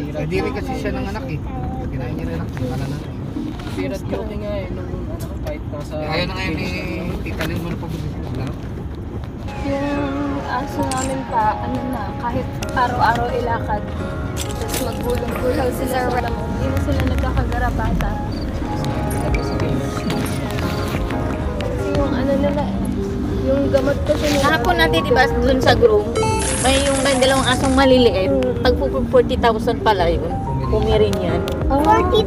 Hindi rin kasi siya ng anak eh. Kinain niya rin anak. Wala na. Sirat yoke nga eh, nung kahit nasa... Ayaw na ngayon ni titanin mo na pag-ibig. Yung aso namin pa, ano na, kahit araw-araw ilakad. Tapos maggulong-gulaw sila sa lamong. Hindi na sila nagkakagarabata. Kasi yung ano nila, yung gamot kasi nila. Kahapon natin, di ba, dun sa groom, may yung dalawang asong maliliit, tagpo 40,000 pala yun. Pumirin yan. 40,000?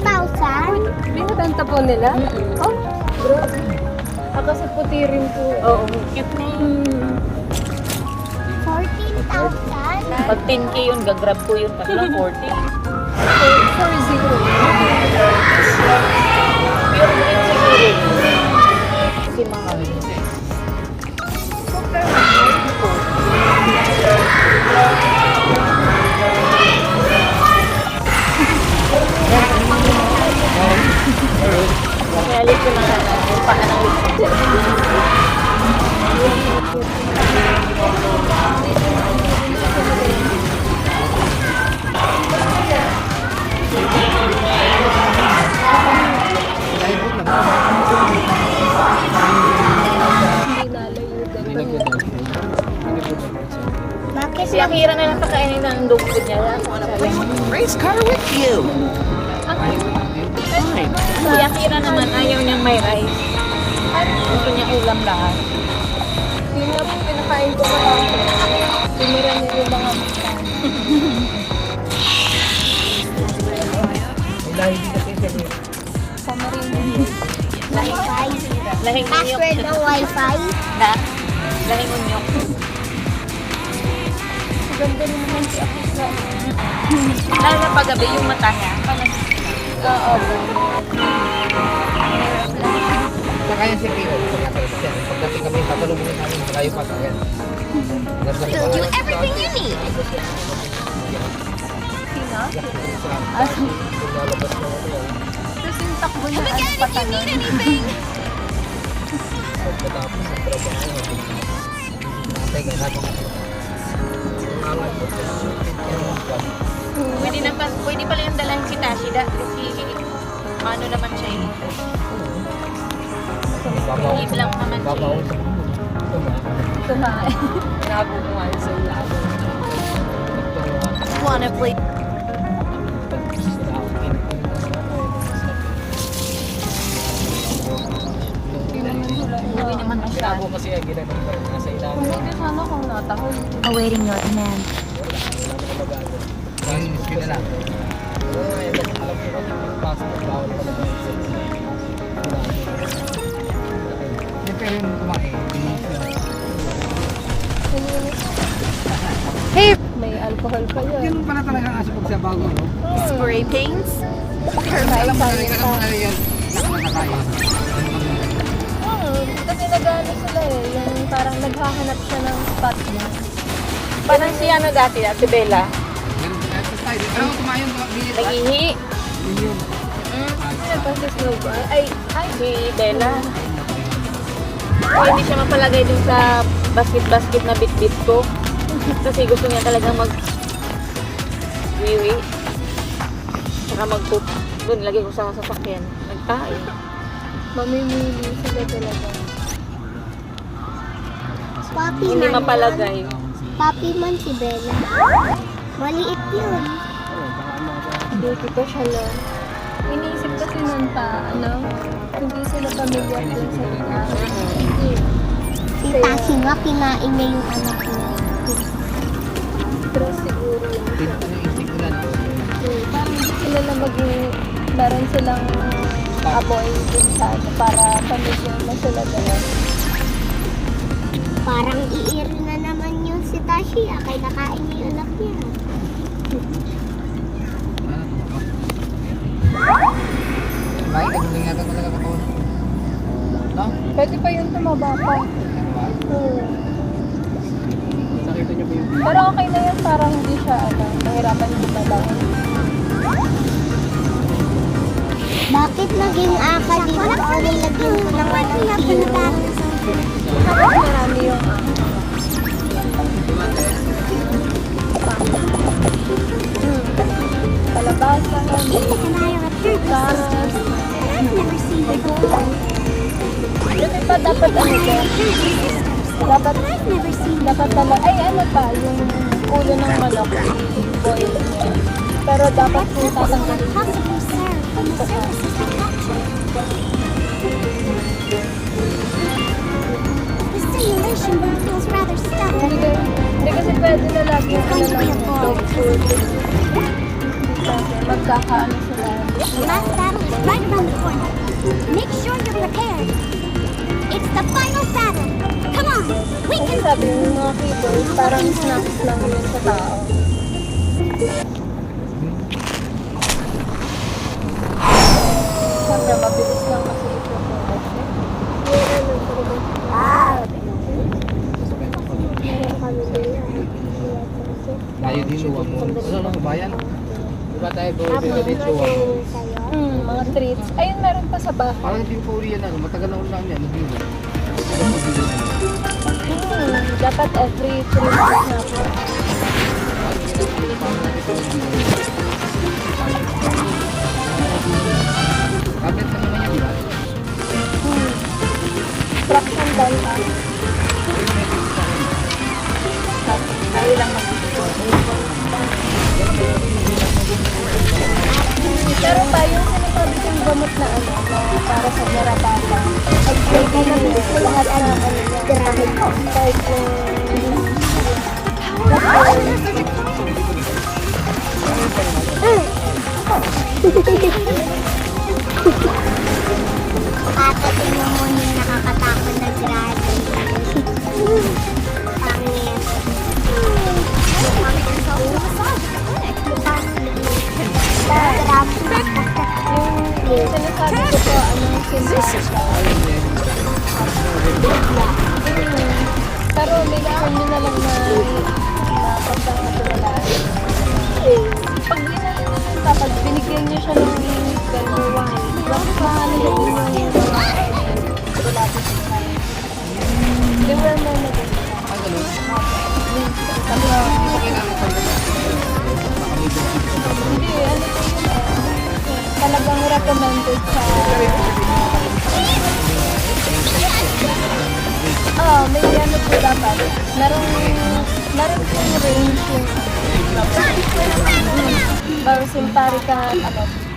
Binatanta po nila? Oh, bro. Kasi puti rin po. Oo, cute na yun. 14,000? Pag 10K yun, gagrab ko yun. Pati lang 40. 4-0. Pure breed siguro. Kasi mahal. Super mahal. Kaya ko na yung paan ng lipstick. Hindi nalayo. Bakit Si Akira na lang pakainin ng dog food niya. Race car with you. Si Akira naman ayaw niyang may rice. Gusto niya ulam lahat. Yun nga po pinakain ko pa lang. Tumira niya yung mga bukan. Dahil hindi kasi siya. Pamarin. Wi-Fi. Lahing unyok. Password ng wifi. Na? Lahing unyok. Ganda rin naman si Akira. Lalo na paggabi yung mata niya. Oo. Saka yan si Pio. Pagdating kami, tatalubungin namin. Malayo pa sa yan. Fill you everything you need. Sino? Lalabas na ako. Tapos yung takbo niya. Again, if you need anything. Pagkatapos sa trabaho. Natay ka na kung Pwede pala yung dalahin si Tashida. Kasi ano naman siya eh. Eat lang naman siya. babaw eh. sa Kumain. Nabumuhay sa ilalim. Wanna play? Hindi naman masyado. Ako kasi ang ginagawa ko nasa ilalim. Hindi sana kung natahol. Awaiting your command. Ang skin na lang. Alam ko na pasok bawal pa naman. Hindi pero yung kumain. May alcohol pa yun. Yun pala talaga ang aso pag sa bago, no? Spray paints. Alam mo na yan. Nakakain. Oo, kasi nag-ano sila eh. Yung parang naghahanap siya ng spot niya. Parang si ano dati, si Bella. Pero kumain mga bilit. Nag-ihi. Yun. Ano ba si Snowball? Ay, Si Bella. O hindi siya mapalagay dun sa basket-basket na bit-bit ko. Kasi gusto niya talagang mag-wiwi. Saka mag-poop. Doon, lagay ko sa sasakyan. Nagtae. mamimili sila talaga. Papi Hindi man mapalagay. yun. Papi man si Bella. Maliit yun. Hindi pa siya lang. Iniisip kasi nun pa, hindi sila pamilyar dun sa lugar. Si Tashi nga, kinain niya yung anak niya. Pero siguro yun. Parang hindi sila lang meron silang aboy dun sa para pamilyar na sila dalawa. Parang iiri na naman yun si Tashi. Kaya nakain niya yung anak niya. May nagingatan talaga ako. No? Pwede pa yun tumaba pa. Oo. Nakita niyo ba yung Pero okay na yun, parang hindi siya, mahirapan yung malaw. Bakit naging aka dito? Ako nilagyan ko ng ano. Tapos marami yung Dapat talaga, ay ano pa, yung ulo ng manok, boil niya. Pero dapat kung tatanggalin Possibly, sir, when the service is manufactured. The simulation room feels rather stuck. Hindi kasi pwede na lagi yung ano lang dog food. Kasi magkakaano sila. The last battle is right around the corner. Make sure you're prepared. It's the final battle. Come on, we Kasi can. sabi ng mga keyboard, parang snacks lang yun sa tao. Siyempre, mabilis lang kasi ito. Layo din ito. Ano lang bayan? Diba tayo bumibili dito? Mga treats. Ayun, meron pa sa bahay. Parang hindi po uli yan. Matagal na ulang yan. Nag-iwan. Dapat every 3 months na po. Tablet na naman yan, di ba? Fraction dahil Tayo lang pero pa yung sinasabi kong gamot na ano, na para sa narapata. Ay, pwede na lahat na ano niya. Kahit Ate, tingnan mo yung nakakatakot na dragon. Pangit. yung sinasabi ko po, ano, sinsasya. Pero may kung nyo na lang na pagkakatulalaan. Pag ginano nyo yung tapag, binigyan nyo siya ng gano'n. Bakit pa ano yun yung mga lapis sa kanya. Di ba na naging Ah, ganun. Tapos, Hindi kailangan pa yun. hindi, ano po yun, talagang recommended sa... may ano po dapat. Meron pong range yung... Bawal simpari ka,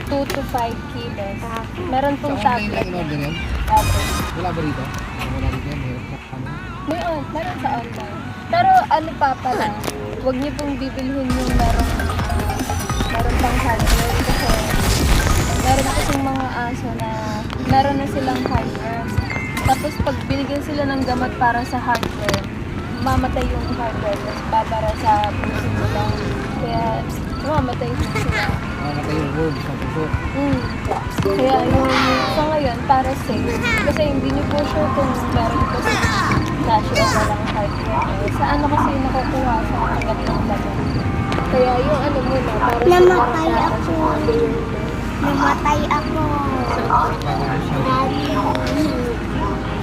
2 to 5 kilos. Meron Sa pong online lang tablet. in-order yan? Opo. Wala ba rito? Wala rito yan. Meron sa online. Pero ano pa pala, huwag niyo pong bibilhin yung meron pang hardware kasi meron kasing mga aso na meron na silang hardware. Tapos pag binigyan sila ng gamot para sa hardware, mamatay yung hardware. Tapos babara sa puso nila. Kaya mamatay din sila. Matay yung word sa puso. Kaya yung sa ngayon, para safe. Kasi hindi niyo po sure kung meron po sa sachet o walang hardware. Saan na kasi nakukuha sa kagat ng laman. Kaya yung ano muna, para sa Namatay para ako. sa Namatay ako.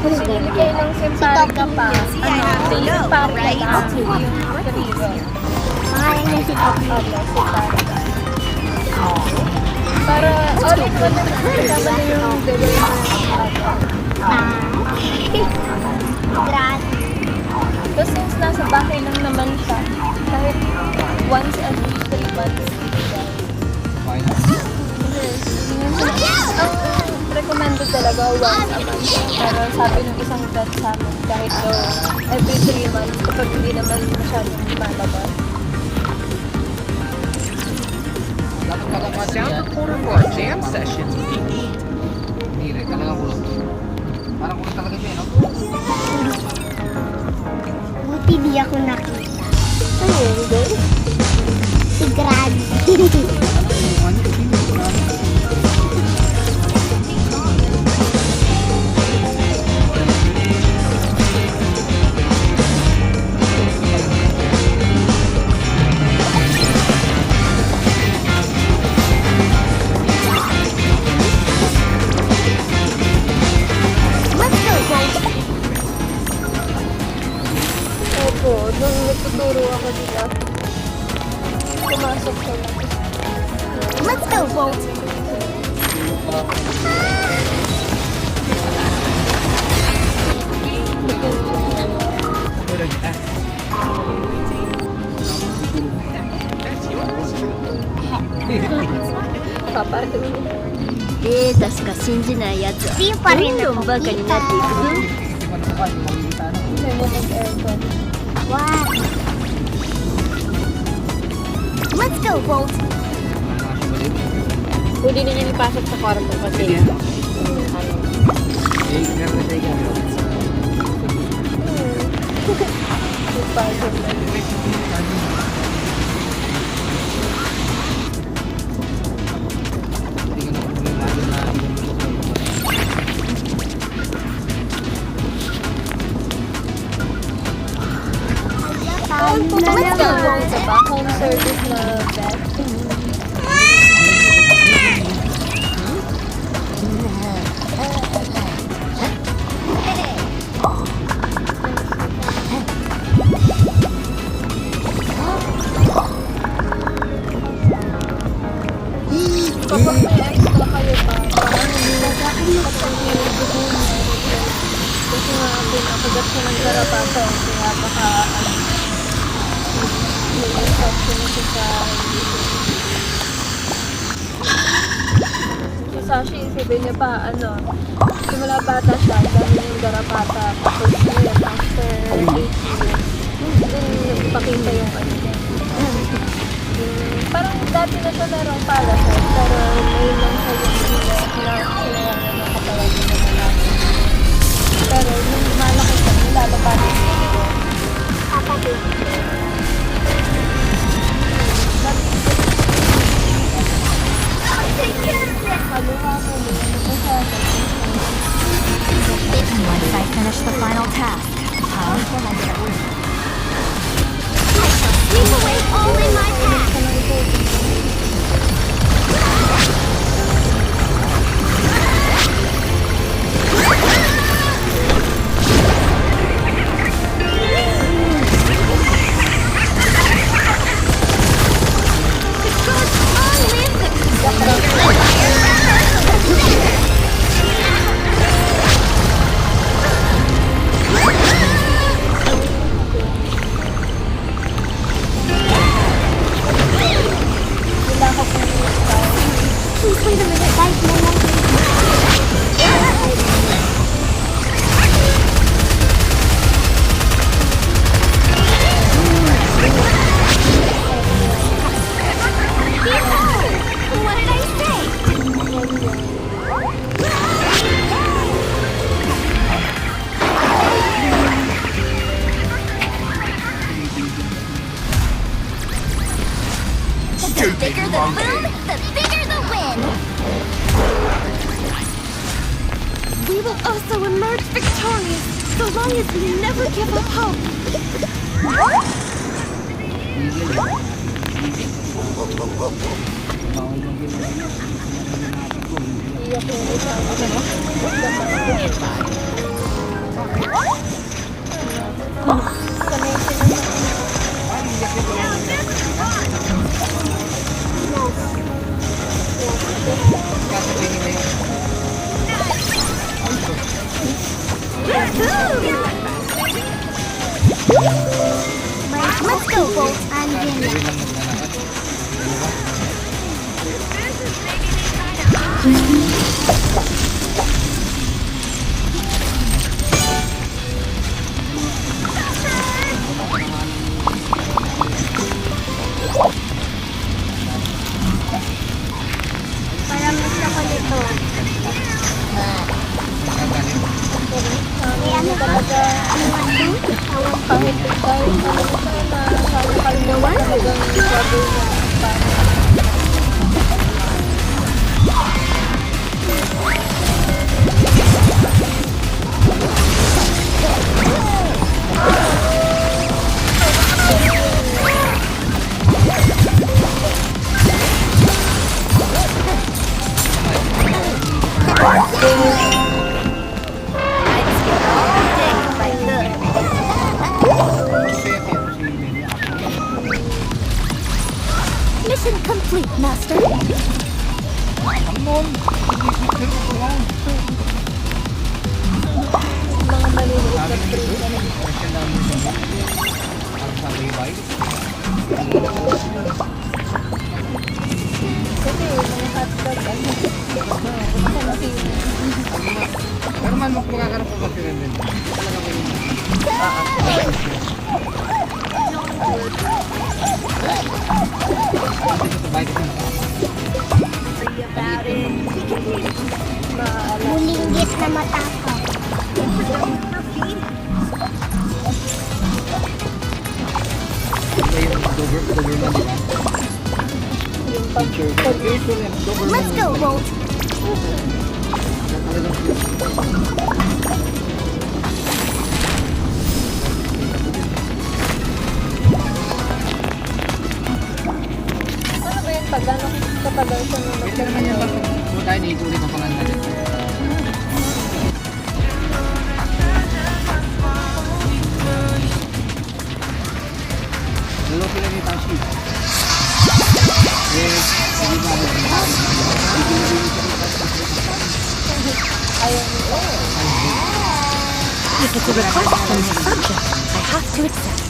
Kung sinili kayo ng simpari ka pa, simpari ka pa, yung kanigo. Pangalan niya si Poppy. Simpari ka. Para, ulit mo na kasama na yung gawin Grabe. Tapos since nasa bahay lang naman siya, kahit once every 3 months, Fine. ang recommended talaga once a month. Pero sabi ng isang vet sa amin, kahit daw every 3 months, kapag hindi naman masyadong lumalabas. Dapat kalamat yan. Sound recorder for a jam session. Hindi rin. Talagang kulot. Parang kulot talaga siya, no? Buti di ako nakita. Ano yun, Si Grady. Let's go, guys. Opo, nung nagtuturo ako dito, pumasok siya lang. Let's go, Bolt. Bigyan Papa, データしか信じないやつはどんどんバカになっていくぞ。 may mo mag-aircon. Wow. Let's go, Bolt. Pwede na niya ipasok sa kwarto kasi. Ipasok na. Let's go, Bolt. Sa ba? Home service na bed. Kapag may extra kayo pa, parang hindi na kasi nga pinakagat siya ng garapata, kaya baka may infection siya sa si Sashi, sabi niya pa, simula bata siya, dami yung garapata, tapos ngayon, after 8 years, dun nagpakita yung niya. Parang dati na siya merong parasite, pero ngayon lang siya yung kinayangan ng katawan niya na malaki. Pero nung malaki siya, nilalapatan niya yun. Once I finish the final task, Sweep away all in my path. Please wait a minute, guys. No more. What did I say? The bigger the boom, the bigger the win. We will also emerge victorious, so long as we never give up hope. Iyak yung isa. Sanay sila sa Kasabihin na yun. Let's go, Bolt. I'm Daniel. Parang mas ako nito. Kaya ano talaga, kahit dahil sa kalinawan, talagang sabi niya parang Mission complete, Master. mga maliliit na tree. bike. Kasi yung mga hotdog, ano, kasi Pero man magkakaroon po kasi rin din. Talaga ko yun. Kasi sa bike din. Bulinggit na matapang. Iba yung Doberman, di ba? yung pag Doberman. Let's go, Bolt. Talagang ano ba yun, pag gano'ng katagal siya nung pwede naman yan. Kung tayo niikulit ang pangalan natin. Lalo sila ni Tashi. Hindi ba ayaw nila. If it's a request from the subject, I have to accept.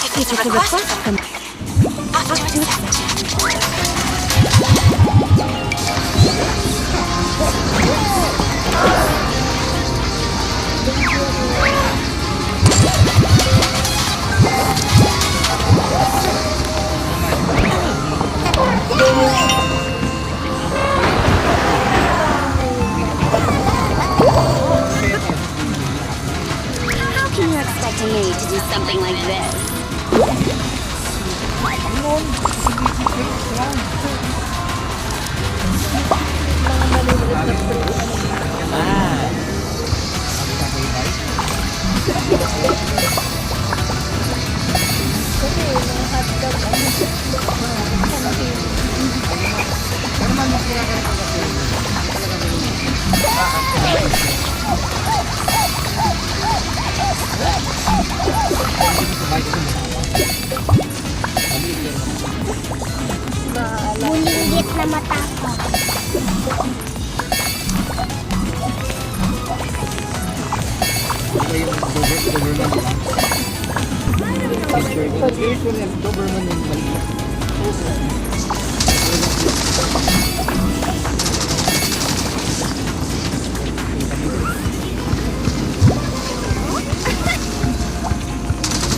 If it's a request from I have to accept. How can you expect a maid to do something like this? Mga maliliit na fruit. Kasi yung mga hotdog, ano, kasi Pero man magkakaroon po kasi rin din. Talaga ko yun. Sa bike din. Maliit lang. maaalat. Bulinggit na matapang. Iba yung Doberman, di ba? Usually, ang Doberman yung maliit.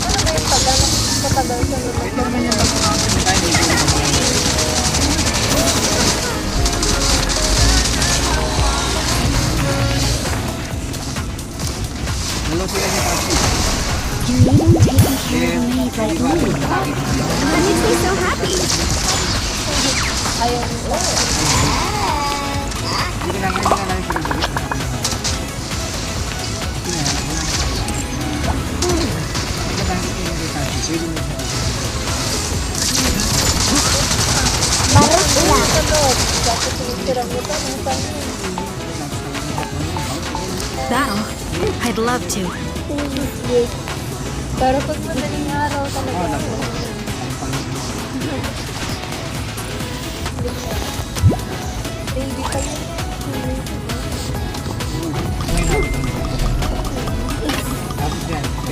Ano ba yun, pag gano'ng katagal siya nung Pwede naman yan magkakaroon tayo niikulit ang pangalan natin. Lalo sila ni Tashi. You need him taking care of a maid Di like ba? me. That makes me so happy. ayaw nila. Hindi na namin pinag-ulit. Barot lang. Sa loob, tapos sinisiram mo pa ng tanong. Battle. I'd love to. Yes. Pero pag madaling araw talaga. Baby pa yun.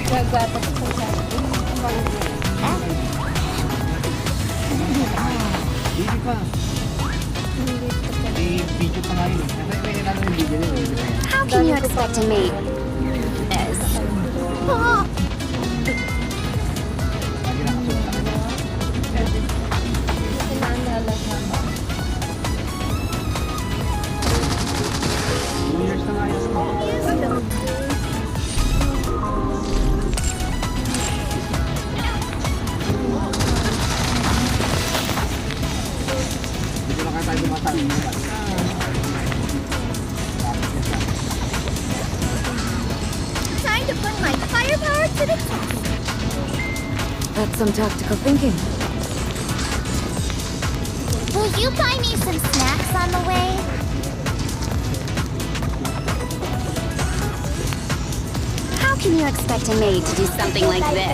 Gagatas ko sa Hindi pa. May video pa nga yun. Kasi may nalang yung video yun. How can you expect a maid? Yes. Oh, Lagi nakasuot sa kanya. Sinaalala niya ako. 2 years na nga yun. Dito na kaya tayo dumatang. time to put my firepower to the test. That's some tactical thinking. Will you buy me some snacks on the way? How can you expect a maid to do something like this?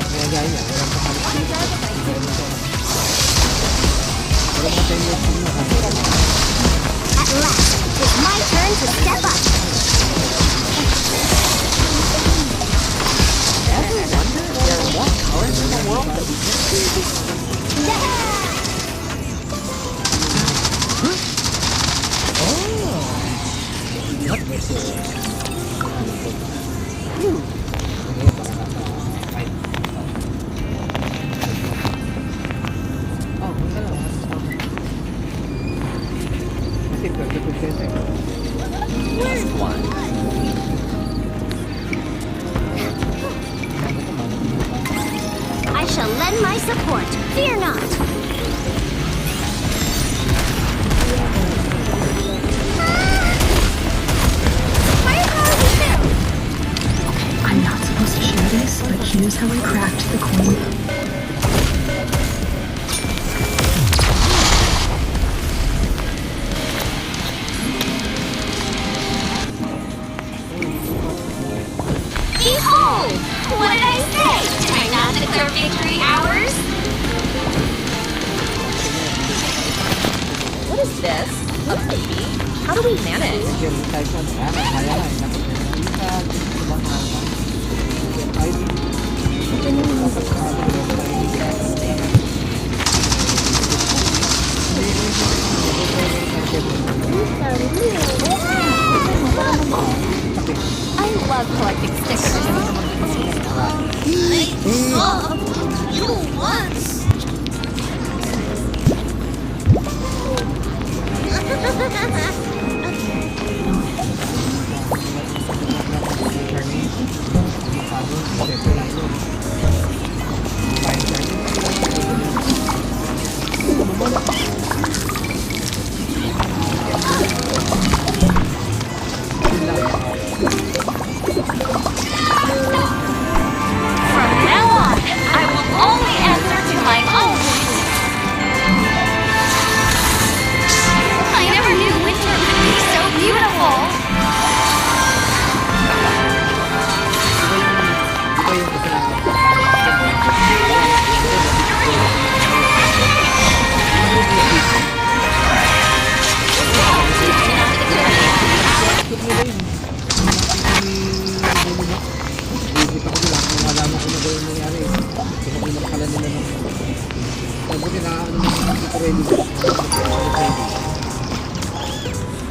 Kaya gaya niya. Walang pakalit dito. Pero At last, it's my turn to step up. Oh, ang dalawa. Kasi 20% eh. I shall lend my support. Fear not. Firepower refilled. I'm not supposed to share this, but here's how I cracked the coin. Behold! What did I say? Did I not declare victory ours? What is this? A baby? How do we manage? Yan, type 1. Ah, kaya na. Naku, isa, ibang hanggang. Ay, I love collecting stickers. You once. From now on, I will only answer to my own wishes. I never knew winter could be so beautiful. Ito yung isa. Isip ako nila kung malaman ko na gano'n nangyari. Pinag-inak pala nila ng... Mabuti na ano naman hindi ko ready.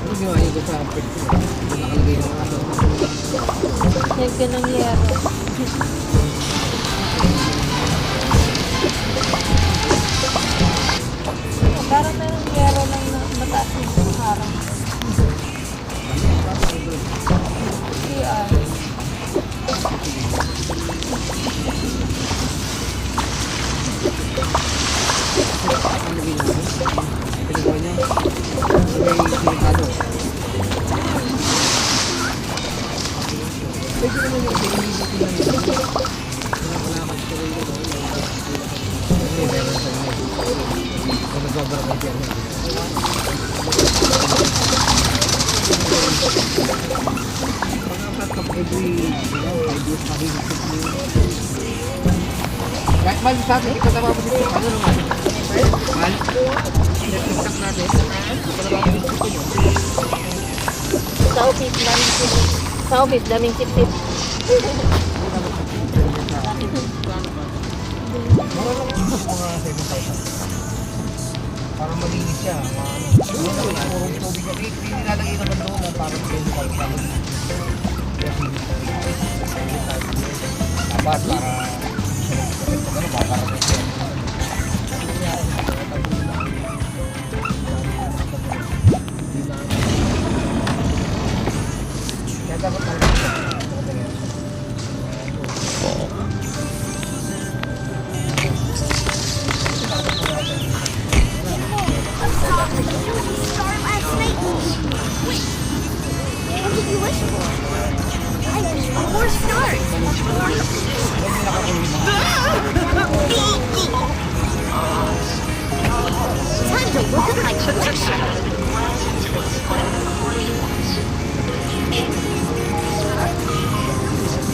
Ano ginawa ko sa pet ko? Ito nakalagay ng ano. Lagyan ng yero. Parang merong yero lang na mataas yung harang. CR. Ano ginawa niya? Pinagawa niya. May sinikado. Pwede naman yung pinilibutin lang yun. Pinapalakas ko rin yun. Kasi meron sa inyo. Kung nagbabarangay siya niya. Pag-apat ka every 5 years mahihisip mo. Kahit mal sa akin, ikaw tapos ito. Ano naman? Mal? Tinagtagtak natin. Ikaw tapos ito nyo. Sa office, daming sip-sip. Sa office, daming sip-sip. Mura lang yung mga 7,000. Para malinis siya. Purong tubig. Nilalagay naman doon na parang 10,000. Dapat para makakarating siya. Kaya dapat Star last night. Wait, what did you wish for? I wished for more stars. Time to look at my collection.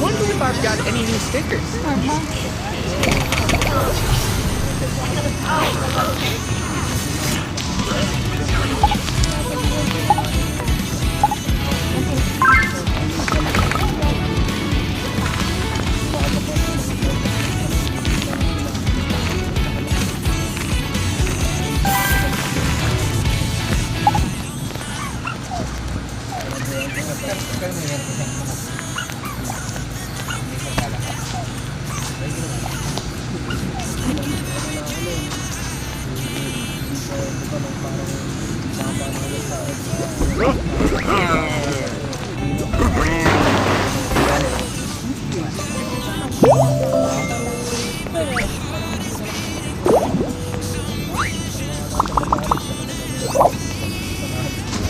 Wonder if I've got any new stickers.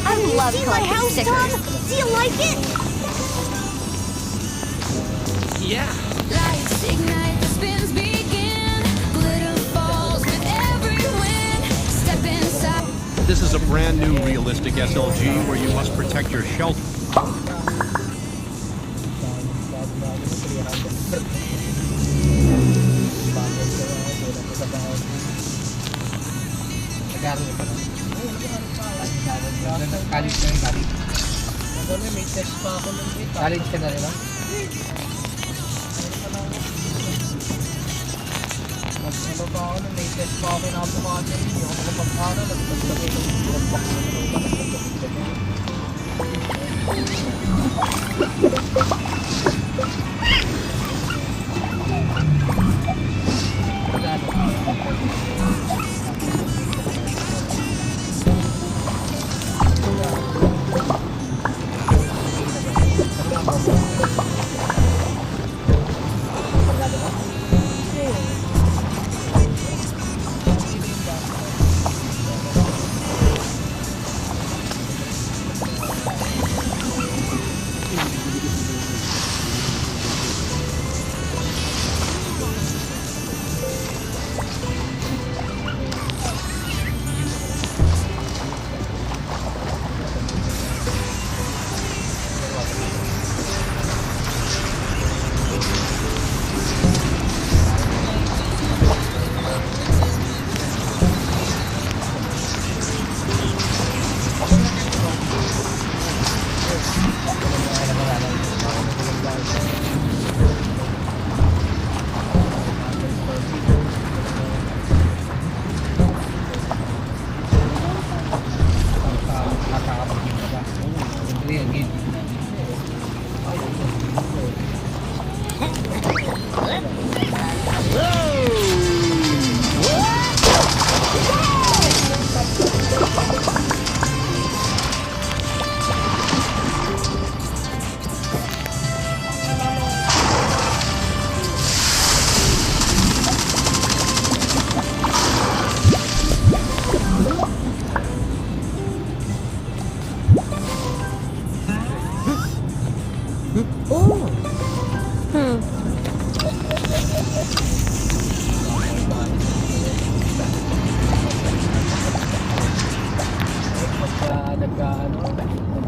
I love See my collecting house, Tom? stickers. Do you like it? Lights ignite, the spins begin. Glitter falls with every wind. Step inside. This is a brand new realistic SLG where you must protect your shelter. Nag-aaral ka na. College na rin, college. Ako na, may test pa ako ng dito. College ka na rin, no? Ano pa ako na, may test pa ako kinabukasan. Hindi ako makapag-aral. Nagpagpagay ng drop-box na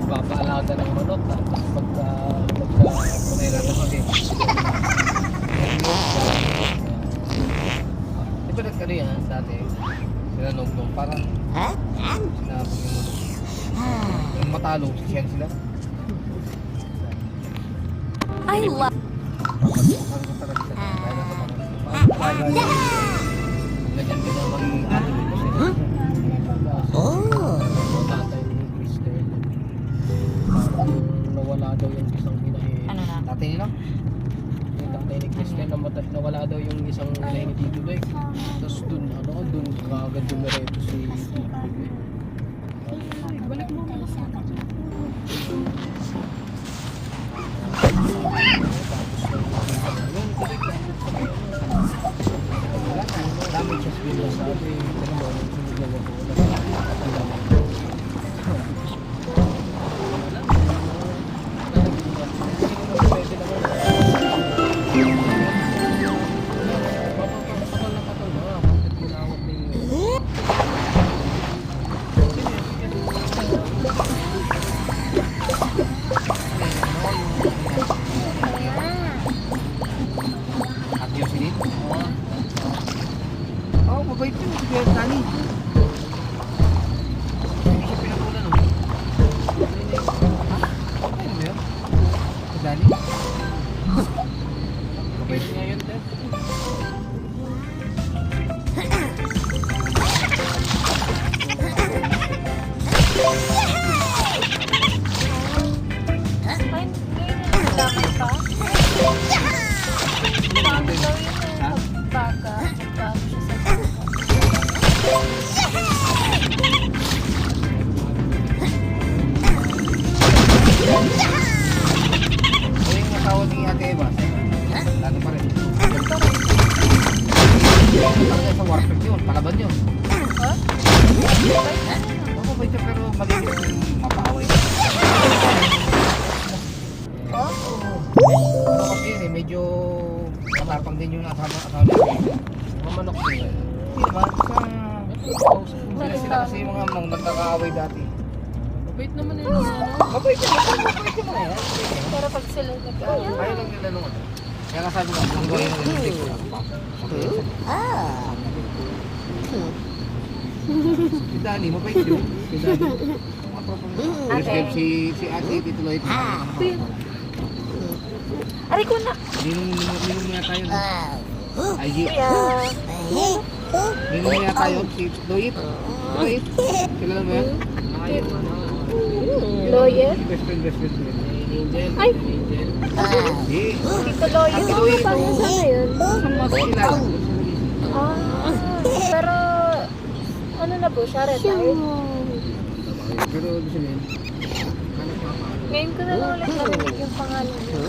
nagpapaalaga ng manok, tapos pagka kunera na kasi di ba nagkano yan dati sinanong parang sinabog yung manok yung matalo siyan sila I love. Parang masarap siya. Dahil nasa mga ganyan din naman yung ating kasi tatay ni Kristen parang nawala daw yung isang inahin Ano na? tatay nila yung tatay ni Kristen nawala daw yung isang inahin ni Tito Doy tapos dun kaagad dumireto si Tito Doy balik mo damage has been done sabi magiging mapaway. Ano kasi yun eh, medyo matapang din yung asawa niya. Mga manok sila. Di ba? Sila kasi yung mga nung nagkakaaway dati. Mabait naman yun. Ano? Mabait yung mga yan. Pero pag sila nag-aaway. Ayaw lang nila nung ano. Kaya nga sabi ko, kung gawin ng hindi ko. Si Danny, mabait yun. Si Danny. Si Ate, Tito Lloyd. Aray ko na. Ninong niya tayo. Ay, Kuya. ninong niya tayo. Si Lloyd. Lloyd. Kilala mo yan? Ayaw, ano. Lawyer? Best friend ko yun. Angel. Ay! Angel. Hindi. Tito Lawyer? Ate Lawyer. Paano sana yun? Sa mga kilala. Ah, pero ano na po siya, retired? Pero ibig sabihin, Ngayon ko na lang ulit narinig yung pangalan niya.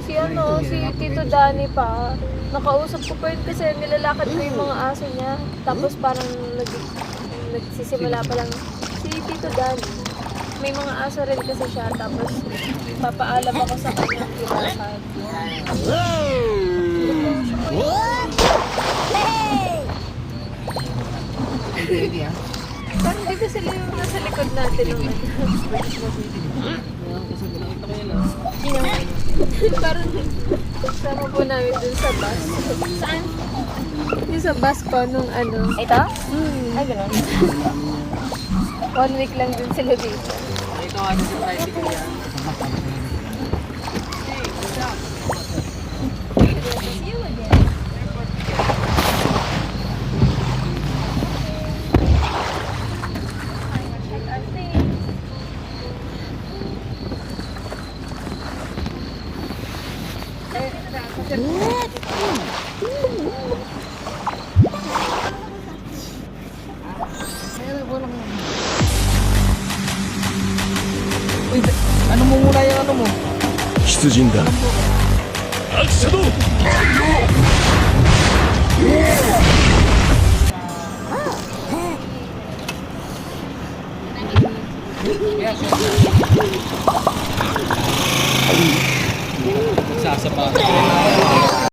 Si ano, si Tito Danny pa. Nakausap ko pa yun kasi nilalakad ko yung mga aso niya. Tapos parang nagsisimula pa lang si Tito Danny. May mga aso rin kasi siya. Tapos papaalam ako sa kanya ilakad. pwede ah. Parang di ba sila yung nasa likod natin nung Nakita ko yan ah. parang sama po namin dun sa bus. Saan? Yung sa bus ko nung ano. Ito? Ay, gano'n. 1 week lang din sila dito. Ito ano si tricycle yan. Uy, ano mo muna yung ano mo? 出陣だアクション Magsasapa.